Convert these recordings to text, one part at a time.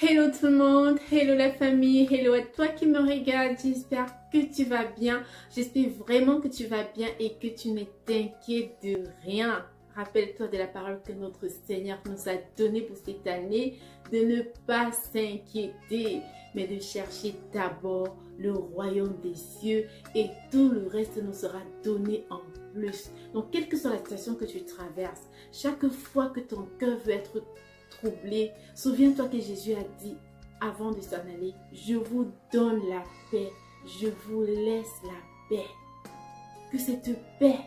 Hello tout le monde, hello la famille, hello à toi qui me regarde, j'espère que tu vas bien, j'espère vraiment que tu vas bien et que tu ne t'inquiètes de rien. Rappelle-toi de la parole que notre Seigneur nous a donnée pour cette année, de ne pas s'inquiéter, mais de chercher d'abord le royaume des cieux et tout le reste nous sera donné en plus. Donc, quelle que soit la situation que tu traverses, chaque fois que ton cœur veut être troublé, souviens-toi que Jésus a dit avant de s'en aller, je vous donne la paix, je vous laisse la paix. Que cette paix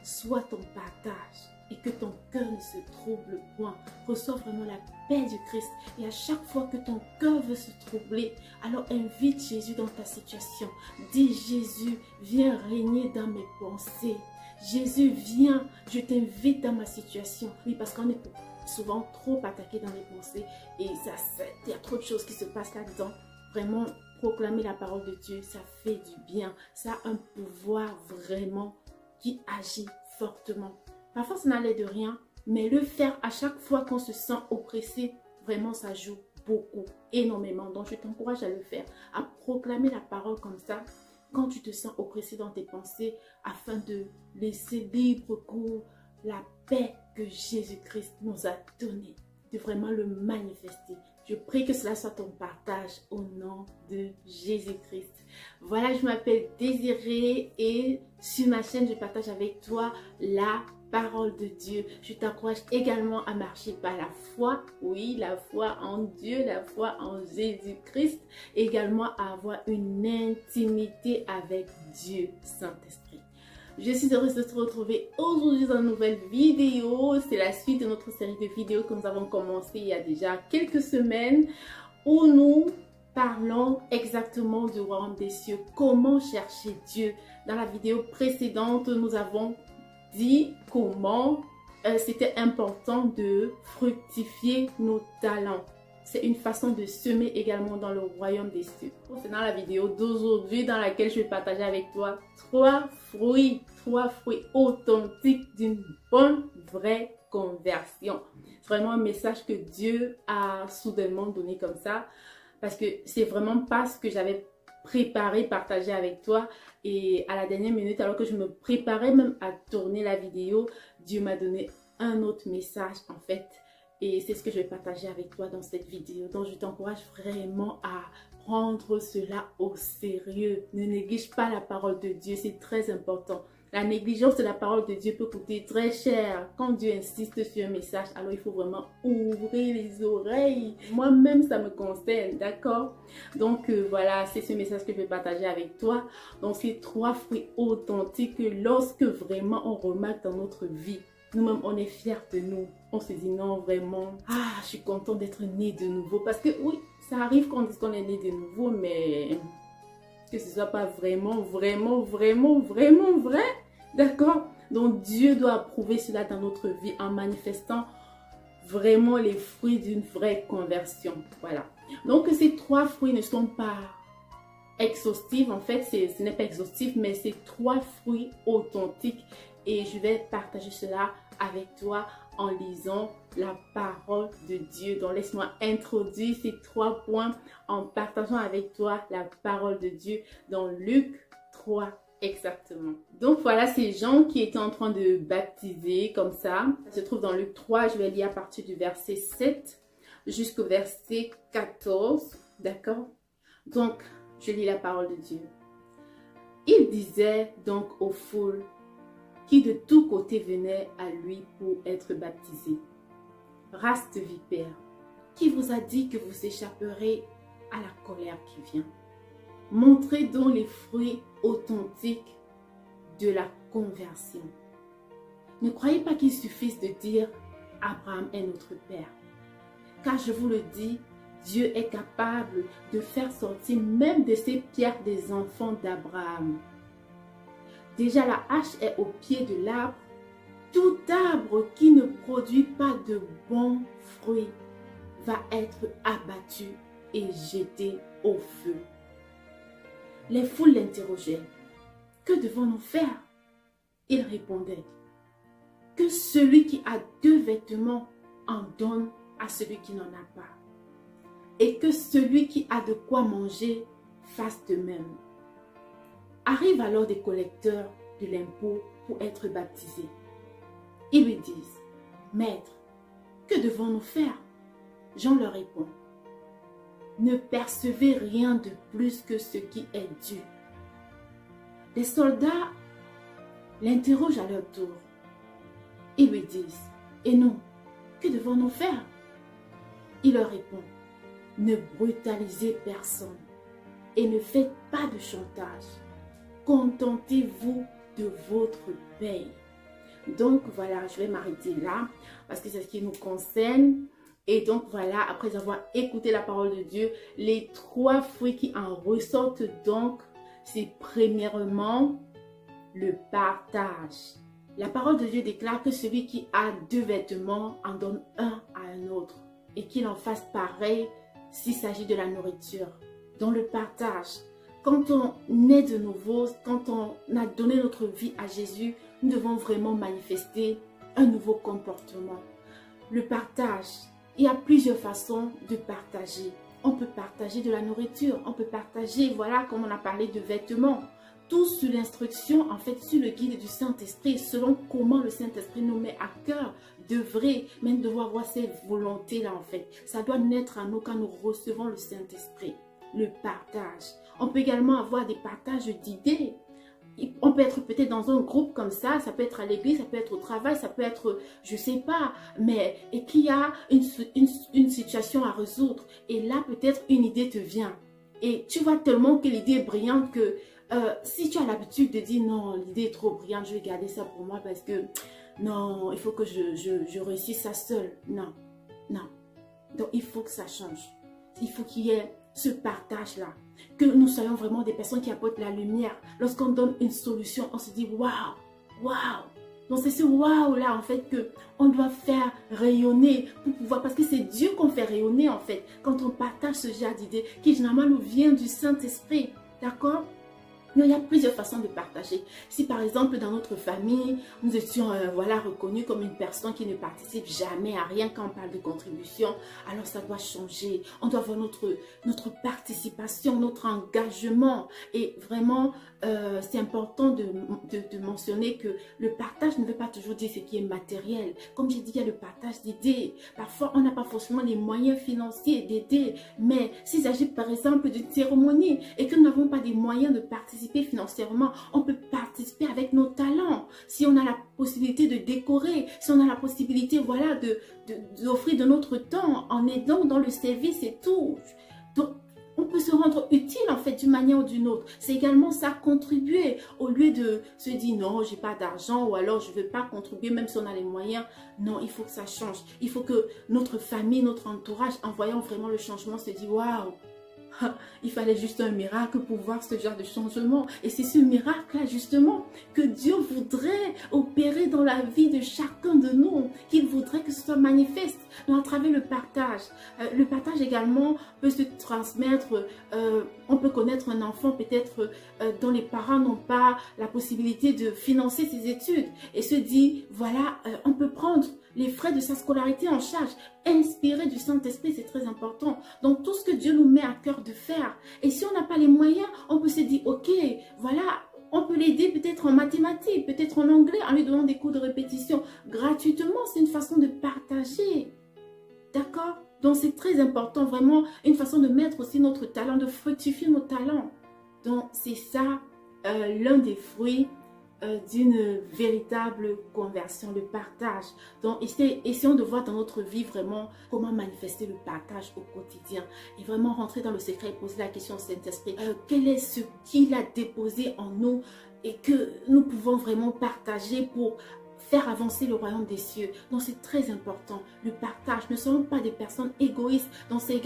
soit ton partage et que ton cœur ne se trouble point. Reçois vraiment la paix du Christ. Et à chaque fois que ton cœur veut se troubler, alors invite Jésus dans ta situation. Dis Jésus, viens régner dans mes pensées. Jésus, viens, je t'invite dans ma situation. Oui, parce qu'on est souvent trop attaqué dans les pensées et il y a trop de choses qui se passent là-dedans. Vraiment, proclamer la parole de Dieu, ça fait du bien. Ça a un pouvoir vraiment qui agit fortement. Parfois, ça n'allait de rien, mais le faire à chaque fois qu'on se sent oppressé, vraiment, ça joue beaucoup, énormément. Donc, je t'encourage à le faire, à proclamer la parole comme ça, quand tu te sens oppressé dans tes pensées, afin de laisser libre cours la paix que Jésus-Christ nous a donnée, de vraiment le manifester. Je prie que cela soit ton partage au nom de Jésus-Christ. Voilà, je m'appelle Désirée et sur ma chaîne, je partage avec toi la parole de Dieu. Je t'encourage également à marcher par la foi, oui, la foi en Dieu, la foi en Jésus-Christ, également à avoir une intimité avec Dieu Saint-Esprit. Je suis heureuse de te retrouver aujourd'hui dans une nouvelle vidéo. C'est la suite de notre série de vidéos que nous avons commencé il y a déjà quelques semaines où nous parlons exactement du royaume des cieux. Comment chercher Dieu. Dans la vidéo précédente, nous avons dit comment c'était important de fructifier nos talents. C'est une façon de semer également dans le royaume des cieux. Concernant la vidéo d'aujourd'hui dans laquelle je vais partager avec toi trois fruits authentiques d'une bonne, vraie conversion. C'est vraiment un message que Dieu a soudainement donné comme ça parce que c'est vraiment pas ce que j'avais préparé, partagé avec toi. Et à la dernière minute, alors que je me préparais même à tourner la vidéo, Dieu m'a donné un autre message en fait. Et c'est ce que je vais partager avec toi dans cette vidéo. Donc, je t'encourage vraiment à prendre cela au sérieux. Ne néglige pas la parole de Dieu, c'est très important. La négligence de la parole de Dieu peut coûter très cher. Quand Dieu insiste sur un message, alors il faut vraiment ouvrir les oreilles. Moi-même, ça me concerne, d'accord? Donc, voilà, c'est ce message que je vais partager avec toi. Donc, c'est trois fruits authentiques que lorsque vraiment on remarque dans notre vie, nous-mêmes, on est fiers de nous. On se dit non, vraiment, je suis content d'être né de nouveau. Parce que oui, ça arrive qu'on dise qu'on est né de nouveau, mais que ce soit pas vraiment vrai. D'accord? Donc, Dieu doit approuver cela dans notre vie en manifestant vraiment les fruits d'une vraie conversion. Voilà. Donc, ces trois fruits ne sont pas exhaustifs. En fait, ce n'est pas exhaustif, mais c'est trois fruits authentiques. Et je vais partager cela avec toi en lisant la parole de Dieu. Donc, laisse-moi introduire ces trois points en partageant avec toi la parole de Dieu dans Luc 3 exactement. Donc, voilà ces gens qui étaient en train de baptiser comme ça. Ça se trouve dans Luc 3. Je vais lire à partir du verset 7 jusqu'au verset 14. D'accord? Donc, je lis la parole de Dieu. Il disait donc aux foules qui de tous côtés venaient à lui pour être baptisés: race de vipères, qui vous a dit que vous échapperez à la colère qui vient? Montrez donc les fruits authentiques de la conversion. Ne croyez pas qu'il suffise de dire Abraham est notre père, car je vous le dis, Dieu est capable de faire sortir même de ces pierres des enfants d'Abraham. Déjà la hache est au pied de l'arbre. Tout arbre qui ne produit pas de bons fruits va être abattu et jeté au feu. Les foules l'interrogeaient. Que devons-nous faire? Il répondait: que celui qui a 2 vêtements en donne à celui qui n'en a pas. et que celui qui a de quoi manger fasse de même. » Arrivent alors des collecteurs de l'impôt pour être baptisés. Ils lui disent, « Maître, que devons-nous faire ?» Jean leur répond, « Ne percevez rien de plus que ce qui est dû. » Les soldats l'interrogent à leur tour. Ils lui disent, « Et nous, que devons-nous faire ?» Il leur répond, « Ne brutalisez personne et ne faites pas de chantage. Contentez-vous de votre paye. » Donc voilà, je vais m'arrêter là parce que c'est ce qui nous concerne. Et donc voilà, après avoir écouté la parole de Dieu, les 3 fruits qui en ressortent donc, c'est premièrement le partage. La parole de Dieu déclare que celui qui a 2 vêtements en donne un à un autre et qu'il en fasse pareil s'il s'agit de la nourriture. Dans le partage, quand on est de nouveau, quand on a donné notre vie à Jésus, nous devons vraiment manifester un nouveau comportement. Le partage, il y a plusieurs façons de partager. On peut partager de la nourriture, on peut partager, voilà, comme on a parlé de vêtements. Tout sous l'instruction, en fait, sur le guide du Saint-Esprit, selon comment le Saint-Esprit nous met à cœur d'œuvrer, même de avoir cette volonté-là, en fait. Ça doit naître en nous quand nous recevons le Saint-Esprit. Le partage. On peut également avoir des partages d'idées. On peut être peut-être dans un groupe comme ça peut être à l'église, ça peut être au travail, ça peut être, je sais pas, mais et qu'il y a une situation à résoudre. Et là, peut-être une idée te vient. Et tu vois tellement que l'idée est brillante que si tu as l'habitude de dire non, l'idée est trop brillante, je vais garder ça pour moi parce que non, il faut que je réussisse ça seule. Non, non. Donc, il faut que ça change. Il faut qu'il y ait ce partage-là. Que nous soyons vraiment des personnes qui apportent la lumière. Lorsqu'on donne une solution, on se dit waouh, waouh. Donc c'est ce waouh-là en fait qu'on doit faire rayonner pour pouvoir, parce que c'est Dieu qu'on fait rayonner en fait. Quand on partage ce genre d'idées qui généralement nous vient du Saint-Esprit. D'accord? Il y a plusieurs façons de partager. Si par exemple dans notre famille, nous étions voilà, reconnus comme une personne qui ne participe jamais à rien quand on parle de contribution, alors ça doit changer. On doit avoir notre participation, notre engagement. Et vraiment, c'est important de mentionner que le partage ne veut pas toujours dire ce qui est matériel. Comme j'ai dit, il y a le partage d'idées. Parfois, on n'a pas forcément les moyens financiers d'aider. Mais s'il s'agit par exemple d'une cérémonie et que nous n'avons pas des moyens de participer financièrement, on peut participer avec nos talents. Si on a la possibilité de décorer, si on a la possibilité voilà, d'offrir de notre temps en aidant dans le service et tout. Donc, on peut se rendre utile en fait d'une manière ou d'une autre. C'est également ça, contribuer au lieu de se dire non, j'ai pas d'argent ou alors je veux pas contribuer même si on a les moyens. Non, il faut que ça change. Il faut que notre famille, notre entourage, en voyant vraiment le changement, se dit waouh. Il fallait juste un miracle pour voir ce genre de changement. Et c'est ce miracle-là, justement, que Dieu voudrait opérer dans la vie de chacun de nous. Qu'il voudrait que ce soit manifeste à travers le partage. Le partage également peut se transmettre. On peut connaître un enfant peut-être dont les parents n'ont pas la possibilité de financer ses études. Et se dit, voilà, on peut prendre les frais de sa scolarité en charge. Inspiré du Saint-Esprit, c'est très important. Donc, tout ce que Dieu nous met à cœur de faire. Et si on n'a pas les moyens, on peut se dire, ok, voilà, on peut l'aider peut-être en mathématiques, peut-être en anglais, en lui donnant des cours de répétition gratuitement. C'est une façon de partager. D'accord? Donc, c'est très important, vraiment, une façon de mettre aussi notre talent, de fructifier nos talents. Donc, c'est ça, l'un des fruits d'une véritable conversion, le partage. Donc, essayons de voir dans notre vie vraiment comment manifester le partage au quotidien et vraiment rentrer dans le secret et poser la question au Saint-Esprit. Quel est ce qu'il a déposé en nous et que nous pouvons vraiment partager pour faire avancer le royaume des cieux. Donc c'est très important, le partage. Ne sommes pas des personnes égoïstes. Donc c'est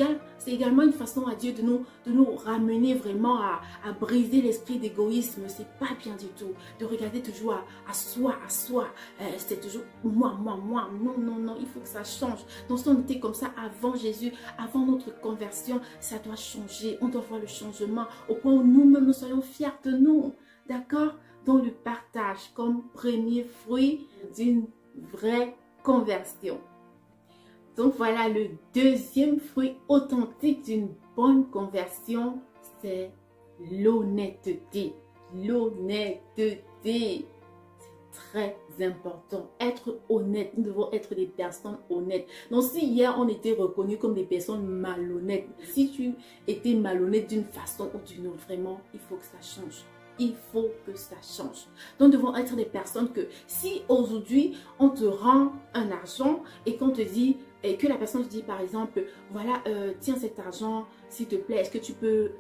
également une façon à Dieu de nous ramener vraiment à briser l'esprit d'égoïsme. C'est pas bien du tout de regarder toujours à soi. C'est toujours moi. Non, non, non, il faut que ça change. Donc si on était comme ça avant Jésus, avant notre conversion, ça doit changer. On doit voir le changement au point où nous-mêmes nous soyons fiers de nous. D'accord? Donc le partage comme premier fruit d'une vraie conversion. Donc voilà, le deuxième fruit authentique d'une bonne conversion, c'est l'honnêteté. L'honnêteté, c'est très important. Être honnête, nous devons être des personnes honnêtes. Donc si hier on était reconnus comme des personnes malhonnêtes, si tu étais malhonnête d'une façon ou d'une autre, vraiment, il faut que ça change. Il faut que ça change. Donc, nous devons être des personnes que si aujourd'hui, on te rend un argent et qu'on te dit, et que la personne te dit par exemple, voilà, tiens cet argent, s'il te plaît, est-ce que tu peux,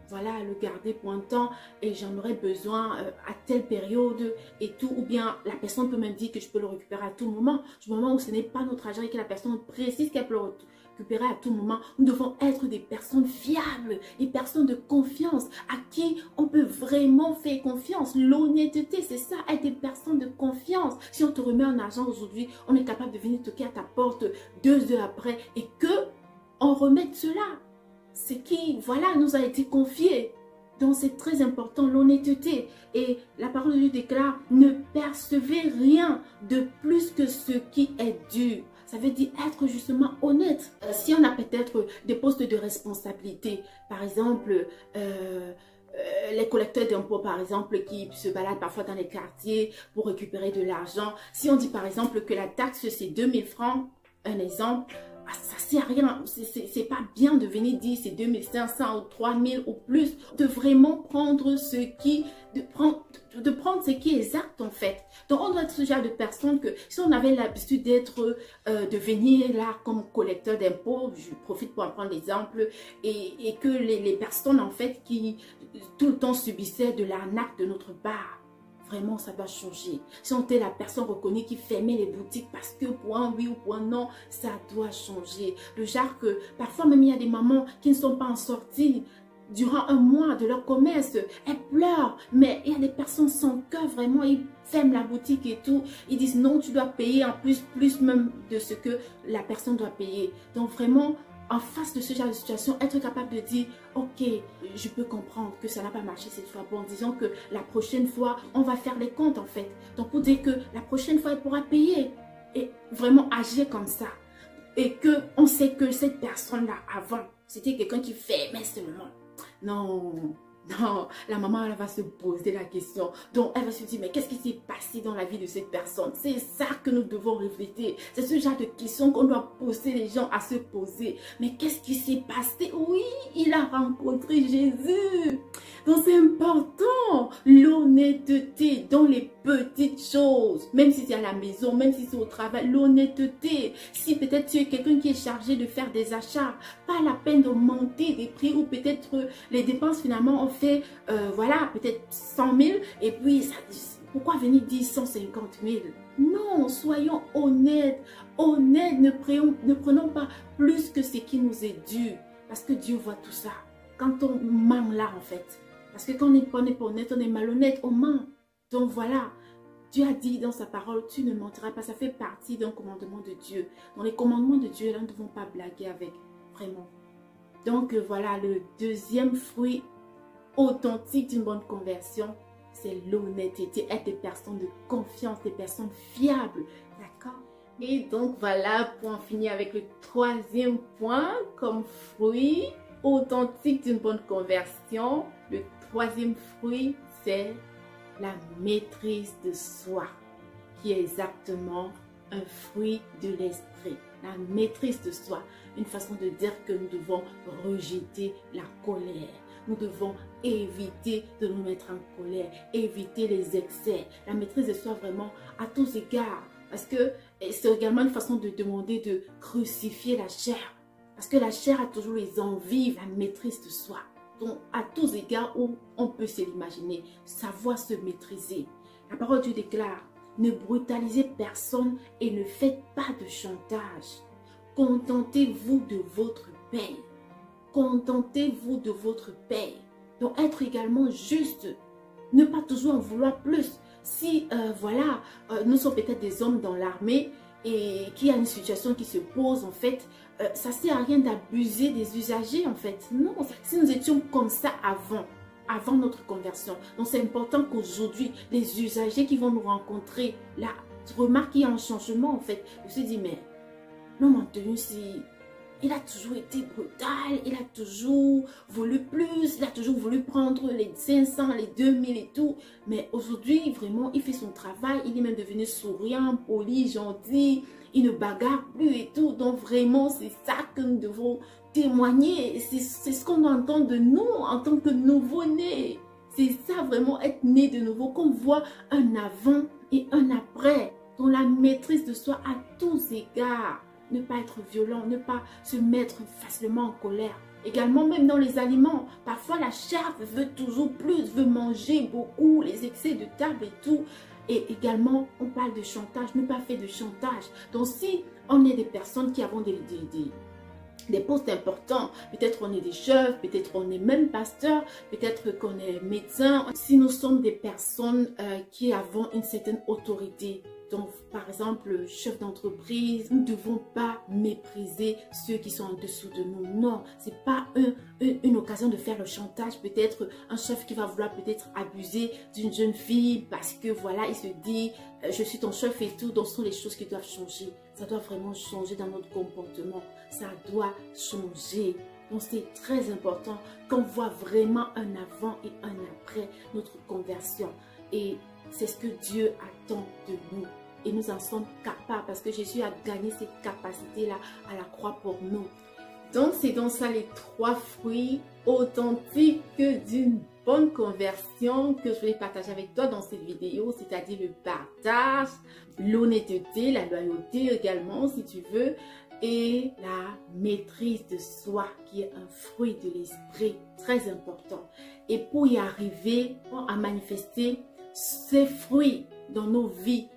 voilà, le garder pour un temps et j'en aurais besoin à telle période et tout. Ou bien la personne peut même dire que je peux le récupérer à tout moment. Du moment où ce n'est pas notre argent et que la personne précise qu'elle peut le récupérer à tout moment. Nous devons être des personnes fiables, des personnes de confiance, à qui on peut vraiment faire confiance. L'honnêteté, c'est ça, être des personnes de confiance. Si on te remet un argent aujourd'hui, on est capable de venir toquer à ta porte 2 heures après et que on remette cela. Ce qui, voilà, nous a été confié. Donc c'est très important, l'honnêteté. Et la parole de Dieu déclare, ne percevez rien de plus que ce qui est dû. Ça veut dire être justement honnête. Si on a peut-être des postes de responsabilité, par exemple, les collecteurs d'impôts, par exemple, qui se baladent parfois dans les quartiers pour récupérer de l'argent. Si on dit par exemple que la taxe c'est 2000 francs, un exemple, ça sert à rien, c'est pas bien de venir dire c'est 2500 ou 3000 ou plus, de vraiment prendre ce qui, de prendre ce qui est exact en fait. Donc on doit être ce genre de personne que si on avait l'habitude d'être, de venir là comme collecteur d'impôts, je profite pour en prendre l'exemple, et que les personnes en fait qui tout le temps subissaient de l'arnaque de notre part, vraiment, ça doit changer. Si on était la personne reconnue qui fermait les boutiques parce que pour un oui ou pour un non, ça doit changer. Le genre que parfois même il y a des mamans qui ne sont pas en sortie durant un mois de leur commerce. Elles pleurent, mais il y a des personnes sans cœur, vraiment, ils ferment la boutique et tout. Ils disent non, tu dois payer en plus même de ce que la personne doit payer. Donc vraiment, en face de ce genre de situation, être capable de dire, ok, je peux comprendre que ça n'a pas marché cette fois. Bon, disons que la prochaine fois, on va faire les comptes en fait. Donc pour dire que la prochaine fois, elle pourra payer. Et vraiment agir comme ça. Et qu'on sait que cette personne-là, avant, c'était quelqu'un qui fermait seulement. Non, non, la maman, elle va se poser la question. Donc, elle va se dire, mais qu'est-ce qui s'est passé dans la vie de cette personne? C'est ça que nous devons refléter. C'est ce genre de questions qu'on doit poser les gens à se poser. Mais qu'est-ce qui s'est passé? Oui, il a rencontré Jésus. Donc, c'est important. L'honnêteté dans les petites choses. Même si c'est à la maison, même si c'est au travail. L'honnêteté. Si peut-être tu es quelqu'un qui est chargé de faire des achats, pas la peine de monter des prix ou peut-être les dépenses finalement ont fait, voilà, peut-être 100 000 et puis ça, pourquoi venir dire 150 000? Non, soyons honnêtes. Honnêtes, ne prenons pas plus que ce qui nous est dû. Parce que Dieu voit tout ça. Quand on ment là en fait. Parce que quand on n'est pas honnête, on est malhonnête, on ment. Donc voilà, Dieu a dit dans sa parole, tu ne mentiras pas. Ça fait partie d'un commandement de Dieu. Dans les commandements de Dieu, là, nous ne devons pas blaguer avec. Vraiment. Donc voilà, le deuxième fruit authentique d'une bonne conversion, c'est l'honnêteté. Être des personnes de confiance, des personnes fiables. D'accord? Et donc voilà, pour en finir avec le troisième point, comme fruit authentique d'une bonne conversion, le troisième fruit, c'est la maîtrise de soi, qui est exactement un fruit de l'esprit. La maîtrise de soi, une façon de dire que nous devons rejeter la colère. Nous devons éviter de nous mettre en colère, éviter les excès. La maîtrise de soi vraiment à tous égards. Parce que c'est également une façon de demander de crucifier la chair. Parce que la chair a toujours les envies, la maîtrise de soi. Donc à tous égards où on peut se l'imaginer, savoir se maîtriser. La parole de Dieu déclare, ne brutalisez personne et ne faites pas de chantage. Contentez-vous de votre paix. Contentez-vous de votre paix. Donc être également juste. Ne pas toujours en vouloir plus. Si voilà, nous sommes peut-être des hommes dans l'armée et qu'il y a une situation qui se pose en fait, ça ne sert à rien d'abuser des usagers en fait. Non, si nous étions comme ça avant notre conversion. Donc c'est important qu'aujourd'hui, les usagers qui vont nous rencontrer, là, remarquent qu'il y a un changement en fait. Je me suis dit, mais l'homme en tenue, il a toujours été brutal, il a toujours voulu plus, il a toujours voulu prendre les 500, les 2000 et tout. Mais aujourd'hui, vraiment, il fait son travail, il est même devenu souriant, poli, gentil, il ne bagarre plus et tout. Donc vraiment, c'est ça que nous devons témoigner. C'est ce qu'on entend de nous en tant que nouveau-nés. C'est ça vraiment, être né de nouveau, qu'on voit un avant et un après, dans la maîtrise de soi à tous égards. Ne pas être violent, ne pas se mettre facilement en colère. Également, même dans les aliments, parfois la chair veut toujours plus, veut manger beaucoup, les excès de table et tout. Et également, on parle de chantage, ne pas faire de chantage. Donc si on est des personnes qui avons des postes importants, peut-être on est des chefs, peut-être on est même pasteur, peut-être qu'on est médecin. Si nous sommes des personnes qui avons une certaine autorité, donc par exemple chef d'entreprise, nous ne devons pas mépriser ceux qui sont en dessous de nous. Non, ce n'est pas une occasion de faire le chantage. Peut-être un chef qui va vouloir peut-être abuser d'une jeune fille parce que voilà, il se dit je suis ton chef et tout. Donc ce sont les choses qui doivent changer. Ça doit vraiment changer dans notre comportement. Ça doit changer. Donc c'est très important qu'on voit vraiment un avant et un après notre conversion. Et c'est ce que Dieu attend de nous. Et nous en sommes capables parce que Jésus a gagné cette capacité-là à la croix pour nous. Donc c'est donc ça les 3 fruits authentiques d'une bonne conversion que je voulais partager avec toi dans cette vidéo. C'est-à-dire le partage, l'honnêteté, la loyauté également si tu veux. Et la maîtrise de soi qui est un fruit de l'esprit très important. Et pour y arriver à manifester ces fruits dans nos vies,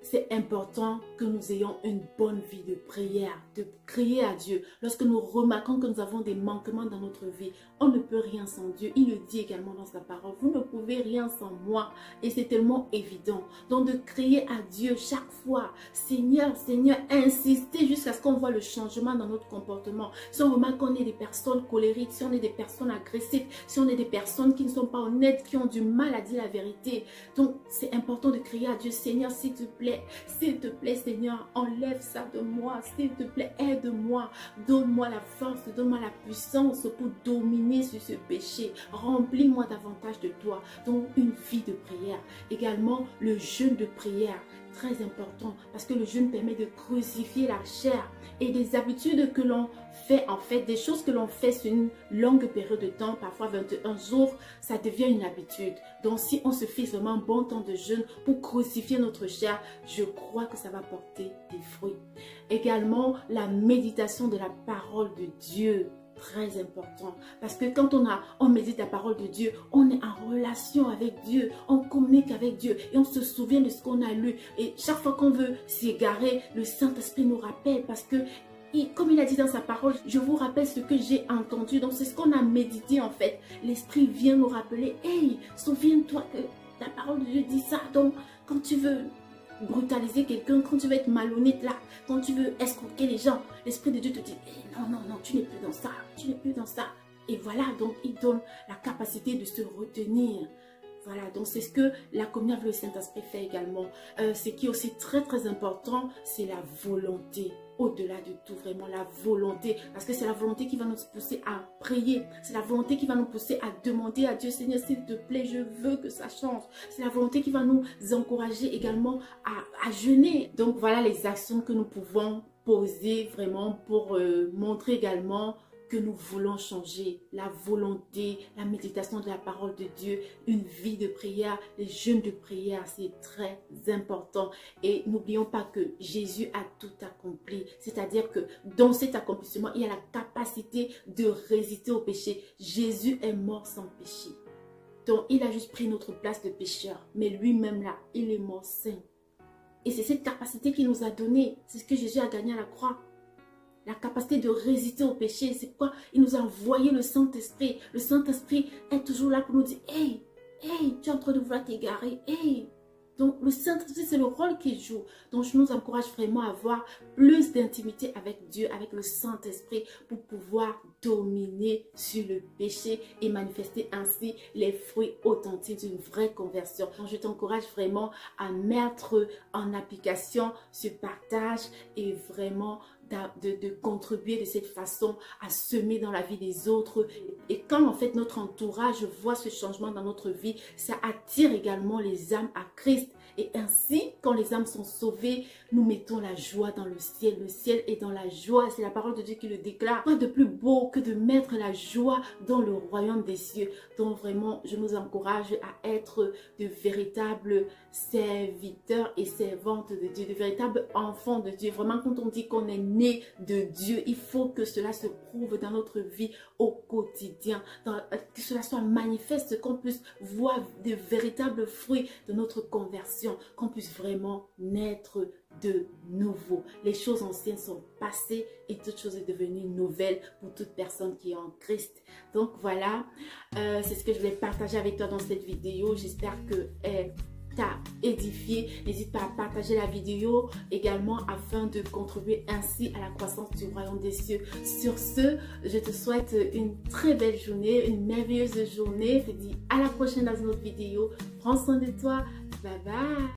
c'est important que nous ayons une bonne vie de prière, de crier à Dieu. Lorsque nous remarquons que nous avons des manquements dans notre vie, on ne peut rien sans Dieu. Il le dit également dans sa parole. Vous ne pouvez rien sans moi. Et c'est tellement évident. Donc de crier à Dieu chaque fois, Seigneur, Seigneur, insister jusqu'à ce qu'on voit le changement dans notre comportement. Si on remarque qu'on est des personnes colériques, si on est des personnes agressives, si on est des personnes qui ne sont pas honnêtes, qui ont du mal à dire la vérité. Donc c'est important de crier à Dieu, Seigneur, s'il te plaît, Seigneur, enlève ça de moi. S'il te plaît, aide-moi. Donne-moi la force, donne-moi la puissance pour dominer sur ce péché. Remplis-moi davantage de toi. Donc, une vie de prière. Également, le jeûne de prière. Très important parce que le jeûne permet de crucifier la chair et des habitudes que l'on fait, en fait, des choses que l'on fait sur une longue période de temps, parfois 21 jours, ça devient une habitude. Donc, si on se fixe vraiment un bon temps de jeûne pour crucifier notre chair, je crois que ça va porter des fruits. Également, la méditation de la parole de Dieu. Très important parce que quand on médite la parole de Dieu, on est en relation avec Dieu, on communique avec Dieu et on se souvient de ce qu'on a lu. Et chaque fois qu'on veut s'égarer, le Saint-Esprit nous rappelle parce que comme il a dit dans sa parole, je vous rappelle ce que j'ai entendu. Donc c'est ce qu'on a médité en fait. L'Esprit vient nous rappeler, hey, souviens-toi que la parole de Dieu dit ça. Donc quand tu veux brutaliser quelqu'un, quand tu veux être malhonnête là, quand tu veux escroquer les gens, l'Esprit de Dieu te dit hey, non, tu n'es plus dans ça, tu n'es plus dans ça. Et voilà, donc il donne la capacité de se retenir. Voilà, donc c'est ce que la communion avec le Saint-Esprit fait également. Ce qui est aussi très très important, c'est la volonté. Au-delà de tout, vraiment la volonté. Parce que c'est la volonté qui va nous pousser à prier. C'est la volonté qui va nous pousser à demander à Dieu, Seigneur, s'il te plaît, je veux que ça change. C'est la volonté qui va nous encourager également à jeûner. Donc voilà les actions que nous pouvons poser vraiment pour montrer également que nous voulons changer, la volonté, la méditation de la parole de Dieu, une vie de prière, les jeûnes de prière, c'est très important. Et n'oublions pas que Jésus a tout accompli, c'est-à-dire que dans cet accomplissement, il y a la capacité de résister au péché. Jésus est mort sans péché. Donc, il a juste pris notre place de pécheur, mais lui-même là, il est mort saint. Et c'est cette capacité qu'il nous a donnée, c'est ce que Jésus a gagné à la croix. La capacité de résister au péché. C'est pourquoi il nous a envoyé le Saint-Esprit. Le Saint-Esprit est toujours là pour nous dire, hey, tu es en train de vouloir t'égarer, hey. Donc le Saint-Esprit, c'est le rôle qu'il joue. Donc je nous encourage vraiment à avoir plus d'intimité avec Dieu, avec le Saint-Esprit, pour pouvoir dominer sur le péché et manifester ainsi les fruits authentiques d'une vraie conversion. Donc je t'encourage vraiment à mettre en application ce partage et vraiment de contribuer de cette façon à semer dans la vie des autres. Et quand en fait notre entourage voit ce changement dans notre vie, ça attire également les âmes à Christ. Et ainsi, quand les âmes sont sauvées, nous mettons la joie dans le ciel. Le ciel est dans la joie. C'est la parole de Dieu qui le déclare. Quoi de plus beau que de mettre la joie dans le royaume des cieux. Donc vraiment, je nous encourage à être de véritables serviteurs et servantes de Dieu, de véritables enfants de Dieu. Vraiment, quand on dit qu'on est né de Dieu, il faut que cela se prouve dans notre vie au quotidien, que cela soit manifeste, qu'on puisse voir de véritables fruits de notre conversion, qu'on puisse vraiment naître de nouveau. Les choses anciennes sont passées et toute chose est devenue nouvelle pour toute personne qui est en Christ. Donc voilà, c'est ce que je voulais partager avec toi dans cette vidéo. J'espère que t'a édifié. N'hésite pas à partager la vidéo également afin de contribuer ainsi à la croissance du royaume des cieux. Sur ce, je te souhaite une très belle journée, une merveilleuse journée. Je te dis à la prochaine dans une autre vidéo. Prends soin de toi. Bye bye.